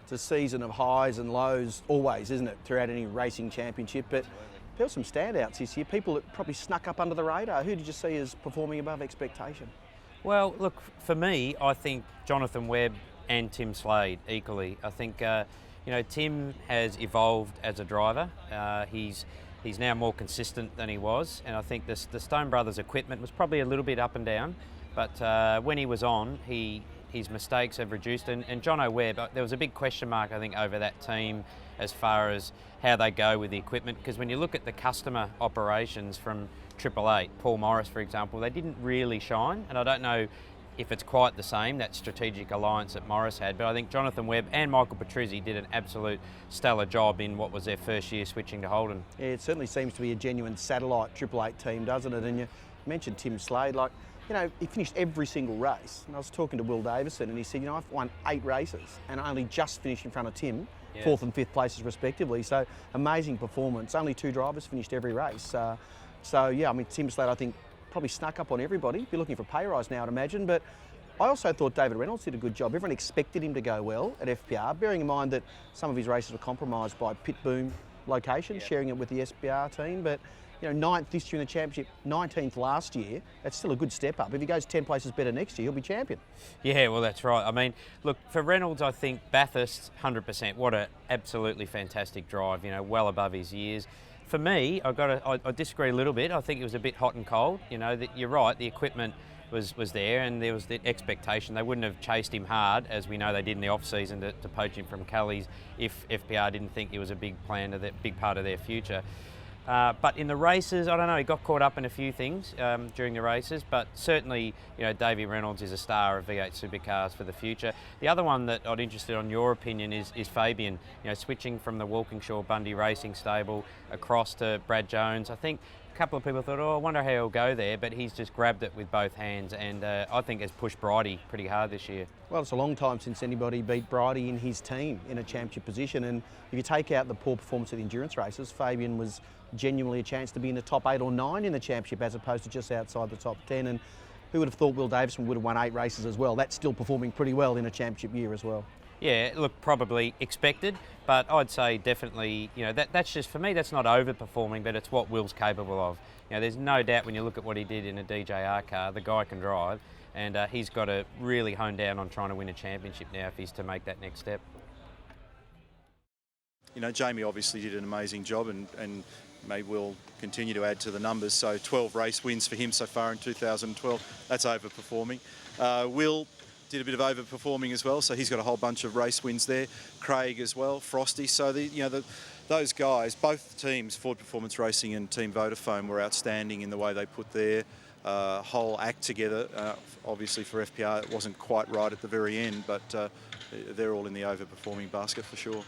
It's a season of highs and lows, always, isn't it, throughout any racing championship? But there were some standouts this year, people that probably snuck up under the radar. Who did you see as performing above expectation? Well, look, for me, I think Jonathan Webb and Tim Slade equally. I think, Tim has evolved as a driver. He's now more consistent than he was, and I think the Stone Brothers equipment was probably a little bit up and down, but when he was on, his mistakes have reduced. And Jono Webb, there was a big question mark, I think, over that team as far as how they go with the equipment, because when you look at the customer operations from 888, Paul Morris, for example, they didn't really shine, and I don't know if it's quite the same, that strategic alliance that Morris had, but I think Jonathan Webb and Michael Patrizzi did an absolute stellar job in what was their first year switching to Holden. Yeah, it certainly seems to be a genuine satellite 888 team, doesn't it? And you mentioned Tim Slade, he finished every single race. And I was talking to Will Davison and he said, I've won 8 races and only just finished in front of Tim, 4th and 5th places respectively. So amazing performance. Only 2 drivers finished every race. Tim Slade, I think, probably snuck up on everybody. Be looking for a pay rise now, I'd imagine. But I also thought David Reynolds did a good job. Everyone expected him to go well at FPR, bearing in mind that some of his races were compromised by pit boom locations, sharing it with the SPR team. But 9th this year in the championship, 19th last year. That's still a good step up. If he goes 10 places better next year, he'll be champion. Yeah, well, that's right. I mean, look, for Reynolds, I think Bathurst, 100%. What an absolutely fantastic drive, well above his years. For me, I disagree a little bit. I think it was a bit hot and cold. You're right, the equipment was there and there was the expectation. They wouldn't have chased him hard, as we know they did in the off-season, to poach him from Kelly's if FPR didn't think he was a big part of their future. But in the races, I don't know, he got caught up in a few things during the races, but certainly, Davey Reynolds is a star of V8 Supercars for the future. The other one that I'd interested on your opinion is Fabian, switching from the Walkinshaw Bundy Racing stable across to Brad Jones. I think a couple of people thought, I wonder how he'll go there, but he's just grabbed it with both hands and I think has pushed Bridie pretty hard this year. Well, it's a long time since anybody beat Bridie in his team in a championship position, and if you take out the poor performance of the endurance races, Fabian was genuinely a chance to be in the top 8 or 9 in the championship as opposed to just outside the top 10. And who would have thought Will Davison would have won 8 races as well? That's still performing pretty well in a championship year as well. Yeah, look, probably expected, but I'd say definitely, that's just, for me, that's not overperforming, but it's what Will's capable of. There's no doubt when you look at what he did in a DJR car, the guy can drive, and he's got to really hone down on trying to win a championship now if he's to make that next step. Jamie obviously did an amazing job and maybe will continue to add to the numbers. So 12 race wins for him so far in 2012. That's overperforming. Will did a bit of overperforming as well, so he's got a whole bunch of race wins there. Craig as well, Frosty. So those guys, both teams, Ford Performance Racing and Team Vodafone, were outstanding in the way they put their whole act together. Obviously for FPR it wasn't quite right at the very end, but they're all in the overperforming basket for sure.